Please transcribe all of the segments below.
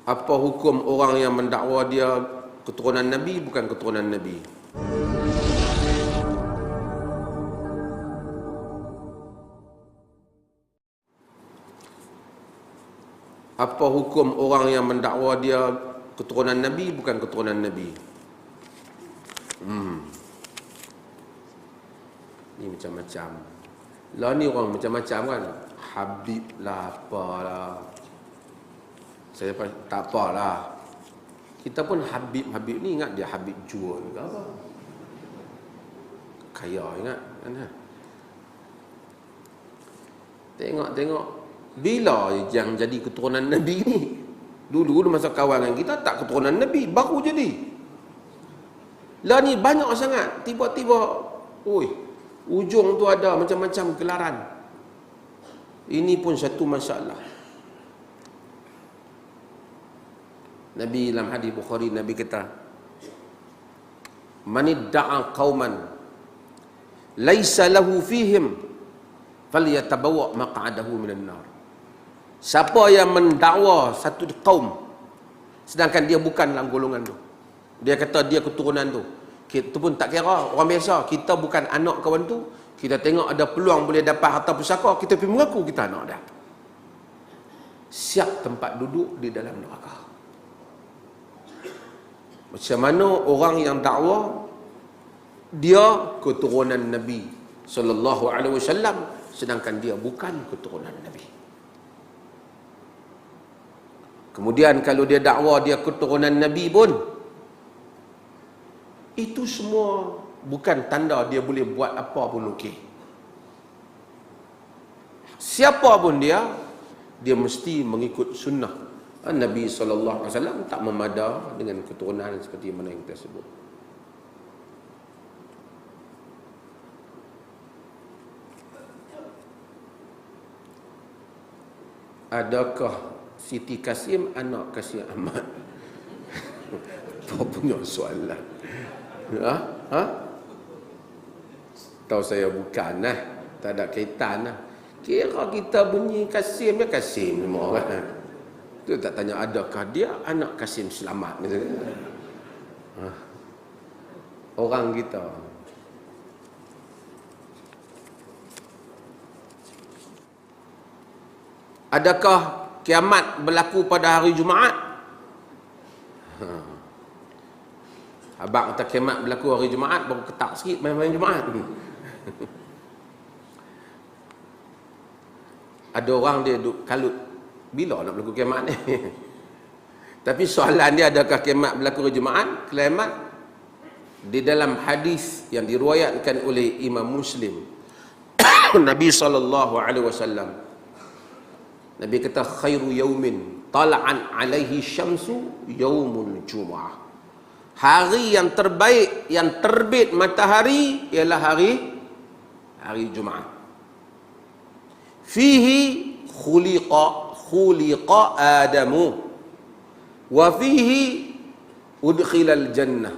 Apa hukum orang yang mendakwa dia keturunan Nabi bukan keturunan Nabi? Apa hukum orang yang mendakwa dia keturunan Nabi bukan keturunan Nabi? Ni macam-macam. Lah ni orang macam-macam kan. Habib lah, apalah. Saya tak apalah. Kita pun Habib ni ingat dia Habib jual ke apa. Kaya ingat kan. Tengok bila yang jadi keturunan Nabi ni. Dulu masa kawangan kita tak keturunan Nabi, baru jadi. Lah ni banyak sangat. Tiba-tiba ujung tu ada macam-macam gelaran. Ini pun satu masalah. Nabi dalam hadis Bukhari, Nabi kata, "Man idda'a qauman laisa lahu fihim falyatabawwa maq'adahu minan nar." Siapa yang mendakwa satu kaum sedangkan dia bukan dalam golongan tu. Dia kata dia keturunan tu. Kita pun tak kira, orang biasa, kita bukan anak kawan tu, kita tengok ada peluang boleh dapat harta pusaka, kita pergi mengaku kita anak dia. Siap tempat duduk di dalam neraka. Macam mana orang yang dakwa dia keturunan Nabi sallallahu alaihi wasallam sedangkan dia bukan keturunan Nabi. Kemudian kalau dia dakwa dia keturunan Nabi pun, itu semua bukan tanda dia boleh buat apa pun okey. Siapa pun dia mesti mengikut sunnah Nabi SAW. Tak memada dengan keturunan seperti mana yang kita sebut. Adakah Siti Kasim anak Kasim Ahmad? Apa punya soalan? Tahu saya bukan lah. Tak ada kaitan lah. Kira kita bunyi Kasim, dia Kasim semua kan. Tu tak tanya adakah dia anak Kasim Selamat. Orang kita. Adakah kiamat berlaku pada hari Jumaat? Abang kata kiamat berlaku hari Jumaat, baru ketak sikit main-main Jumaat. Ada orang dia duk kalut, bila nak berlaku kiamat ni? Tapi soalan dia, adakah kiamat berlaku hari Jumaat? Kiamat di dalam hadis yang diriwayatkan oleh Imam Muslim, Nabi SAW, Nabi kata, khairu yaumin tala'an alaihi syamsu yaumul jum'ah. Hari yang terbaik, yang terbit matahari ialah hari Jumaat. Fihi khuliqa Adamu wa fihi udkhilal jannah.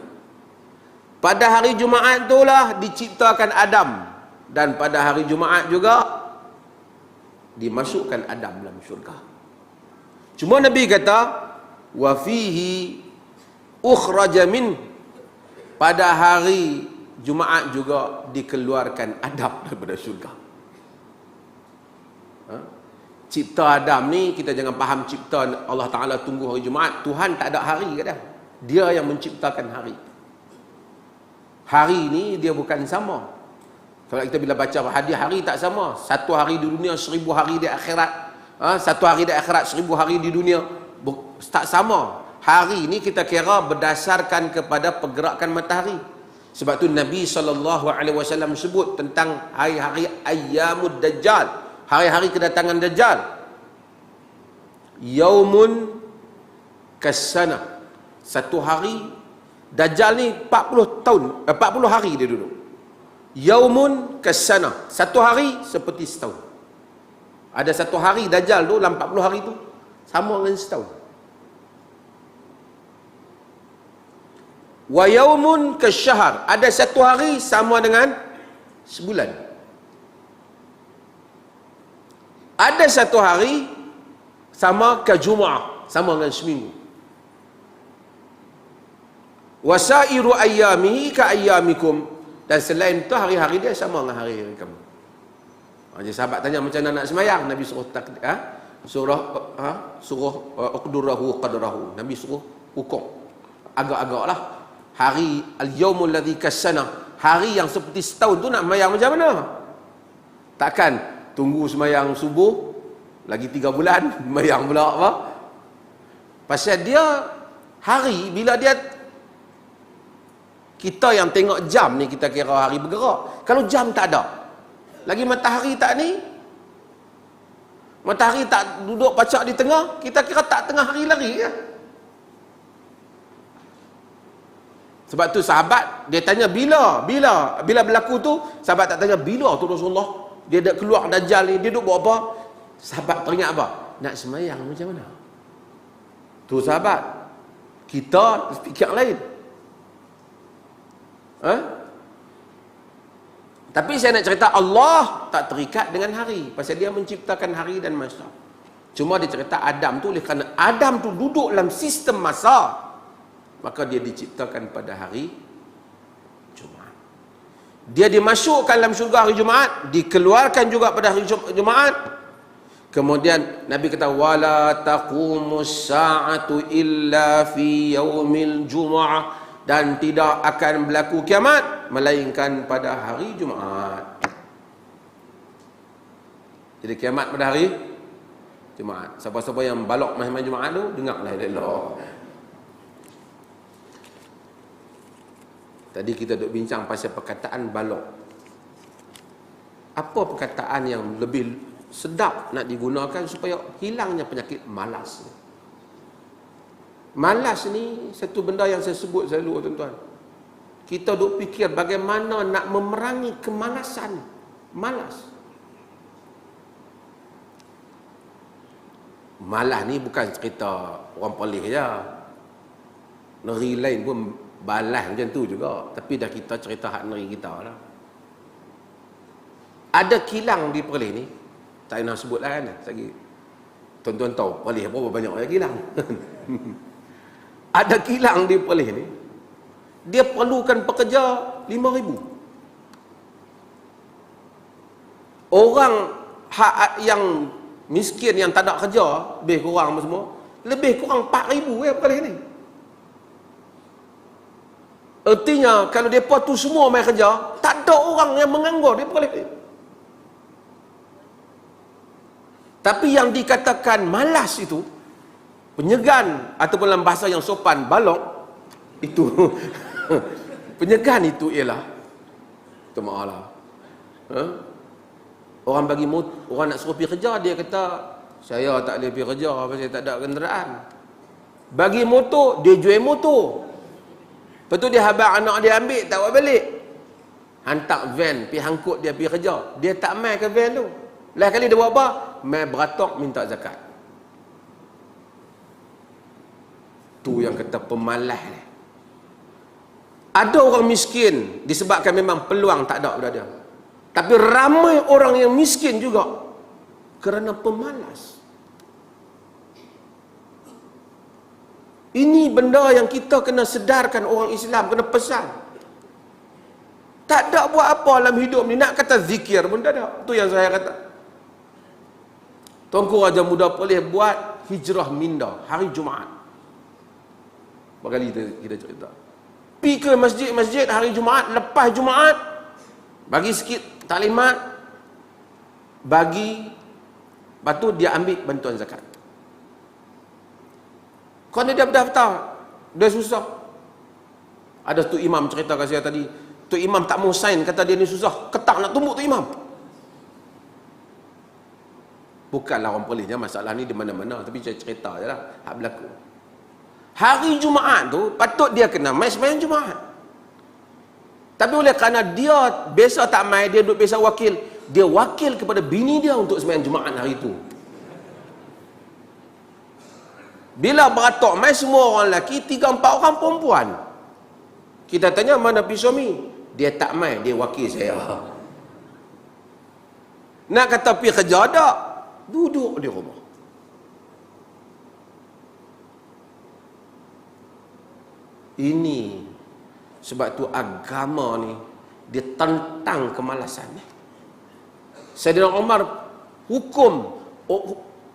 Pada hari Jumaat itulah diciptakan Adam, dan pada hari Jumaat juga dimasukkan Adam dalam syurga. Cuma Nabi kata wa fihi ukhraja min, pada hari Jumaat juga dikeluarkan Adam daripada syurga. Cipta Adam ni, kita jangan faham cipta Allah Ta'ala tunggu hari Jumaat. Tuhan tak ada hari kata. Dia yang menciptakan hari. Hari ni dia bukan sama. Kalau kita bila baca hadis, hari tak sama. Satu hari di dunia, 1000 hari di akhirat. Satu hari di akhirat, 1000 hari di dunia. Tak sama. Hari ni kita kira berdasarkan kepada pergerakan matahari. Sebab tu Nabi SAW sebut tentang hari-hari ayyamud dajjal, hari-hari kedatangan Dajjal. Yaumun kasana, satu hari. Dajjal ni 40 tahun, 40 hari dia duduk. Yaumun kasana, satu hari seperti setahun. Ada satu hari Dajjal tu dalam 40 hari tu sama dengan setahun. Wa yaumun kasyahr, ada satu hari sama dengan sebulan. Ada satu hari sama ke Jumaat, sama dengan seminggu. Wasairu ayyamihi ka ayyamikum, dan selain itu hari-hari dia sama dengan hari-hari kamu. Jadi sahabat tanya macam mana nak semayang, Nabi suruh suruh uqdurahu qadrahu. Nabi suruh hukum agak-agaklah. Hari al-yaumul ladzi kasana, hari yang seperti setahun tu nak semayang macam mana? Takkan tunggu semayang subuh lagi 3 bulan semayang pula apa? Pasal dia hari, bila dia, kita yang tengok jam ni kita kira hari bergerak. Kalau jam tak ada, lagi matahari tak ni, matahari tak duduk pacak di tengah, kita kira tak tengah hari lari ya? Sebab tu sahabat dia tanya bila berlaku tu, sahabat tak tanya bila tu Rasulullah dia dah keluar Dajjal ni, dia duduk buat apa? Sahabat teringat apa? Nak semayang macam mana? Tu sahabat, kita fikir lain. Tapi saya nak cerita, Allah tak terikat dengan hari, pasal dia menciptakan hari dan masa. Cuma dia cerita Adam tu, oleh kerana Adam tu duduk dalam sistem masa, maka dia diciptakan pada hari Jumaat. Dia dimasukkan dalam syurga hari Jumaat, dikeluarkan juga pada hari Jumaat. Kemudian Nabi kata wala taqumus sa'atu illa fi yaumil jumu'ah, dan tidak akan berlaku kiamat melainkan pada hari Jumaat. Jadi kiamat pada hari Jumaat. Siapa-siapa yang balok main-main Jumaat tu, dengarlah elok. Tadi kita duk bincang pasal perkataan balok. Apa perkataan yang lebih sedap nak digunakan supaya hilangnya penyakit malas? Malas ni satu benda yang saya sebut selalu, tuan-tuan. Kita duk fikir bagaimana nak memerangi kemalasan. Malas. Malas ni bukan cerita orang Perlis je. Negeri lain pun balas macam tu juga. Tapi dah kita cerita hak negeri kita lah. Ada kilang di Perlis ni, tak nak sebut lah kan. Tuan-tuan tahu Perlis berapa banyak yang kilang. Ada kilang di Perlis ni, dia perlukan pekerja 5,000. Orang yang miskin, yang tak ada kerja, lebih kurang semua, lebih kurang 4,000 Perlis ni. Artinya kalau mereka tu semua main kerja, tak ada orang yang menganggur di Perlis ni. Tapi yang dikatakan malas itu, penyegan, ataupun dalam bahasa yang sopan, balok, itu penyegan itu ialah, tu maaf lah, orang bagi orang nak suruh pergi kerja, dia kata saya tak boleh pergi kerja pasal saya tak ada kenderaan. Bagi motor, dia jual motor. Lepas tu dia habaq anak dia ambil, tak buat balik, hantar van pergi angkut dia pergi kerja. Dia tak mai ke van tu. Lain kali dia buat apa? Mai beratok minta zakat. Tu yang kata pemalas ni. Ada orang miskin disebabkan memang peluang tak ada pada dia. Tapi ramai orang yang miskin juga kerana pemalas. Ini benda yang kita kena sedarkan orang Islam, kena pesan. Tak ada buat apa dalam hidup ni, nak kata zikir pun tak ada. Tu yang saya kata. Tuanku Raja Muda boleh buat hijrah minda hari Jumaat. Berapa kali kita cerita. Pergi ke masjid-masjid hari Jumaat, lepas Jumaat, bagi sikit taklimat, bagi, lepas tu dia ambil bantuan zakat. Kerana dia berdaftar, dia susah. Ada tu imam cerita kat saya tadi, tu imam tak mau sign, kata dia ni susah, ketak nak tumbuk tu imam. Bukanlah orang polisnya masalah ni di mana-mana, tapi saya cerita je lah hak berlaku. Hari Jumaat tu patut dia kena mai sembahyang Jumaat. Tapi oleh kerana dia biasa tak mai, dia duduk biasa wakil, dia wakil kepada bini dia untuk sembahyang Jumaat hari tu. Bila beratok mai semua orang lelaki, 3-4 orang perempuan. Kita tanya mana pergi suami? Dia tak mai, dia wakil saya. Nak kata pergi kerja tak? Duduk di rumah. Ini sebab tu agama ni dia tentang kemalasan ni. Saidina Umar hukum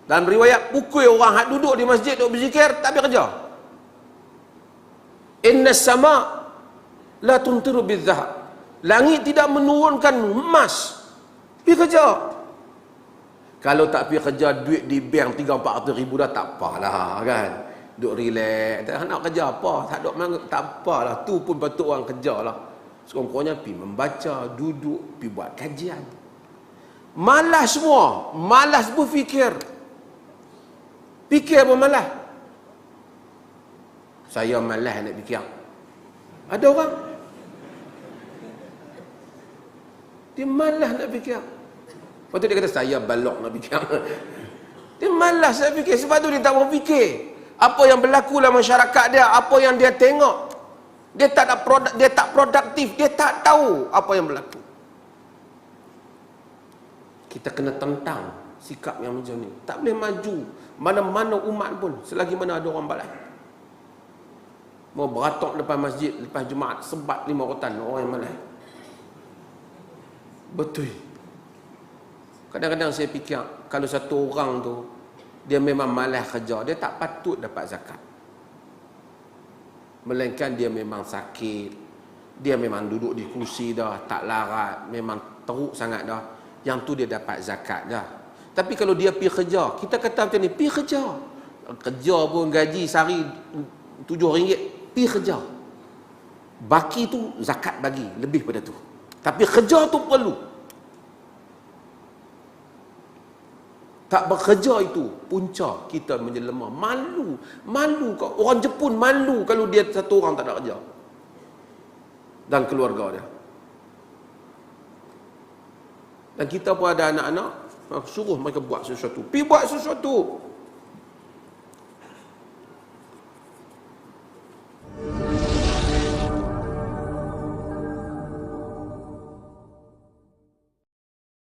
dalam riwayat pukul orang hak duduk di masjid duk berzikir tak habis kerja. Inna sama la tuntiru bidzahab. Langit tidak menurunkan emas. Pergi kerja. Kalau tak pergi kerja, duit di bank 300-400 ribu dah tak apalah kan. Duk relax. Tak nak kerja apa. Tak apalah. Tu pun patut orang kerja lah. Sekurang-kurangnya pergi membaca, duduk, pergi buat kajian. Malas semua. Malas berfikir. Fikir pun malas. Saya malas nak fikir. Ada orang dia malas nak fikir. Lepas tu dia kata saya balok nak fikir. Dia malas nak fikir. Sebab tu dia tak mau fikir. Apa yang berlaku dalam masyarakat dia, apa yang dia tengok. Dia tak produktif, dia tak tahu apa yang berlaku. Kita kena tentang sikap yang macam ni. Tak boleh maju mana-mana umat pun selagi mana ada orang balas. Mau beratok depan masjid lepas Jumaat sebat 5 rotan orang yang malas. Betul. Kadang-kadang saya fikir kalau satu orang tu dia memang malas kerja, dia tak patut dapat zakat. Melainkan dia memang sakit, dia memang duduk di kursi dah, tak larat, memang teruk sangat dah. Yang tu dia dapat zakat dah. Tapi kalau dia pergi kerja, kita kata macam ni, pergi kerja. Kerja pun gaji sehari RM7, pergi kerja. Baki tu zakat bagi, lebih pada tu. Tapi kerja tu perlu. Tak bekerja itu punca kita menjadi lemah. Malu kau. Orang Jepun malu kalau dia satu orang tak ada kerja. Dan keluarga dia. Dan kita pun ada anak-anak, suruh mereka buat sesuatu. Pergi buat sesuatu.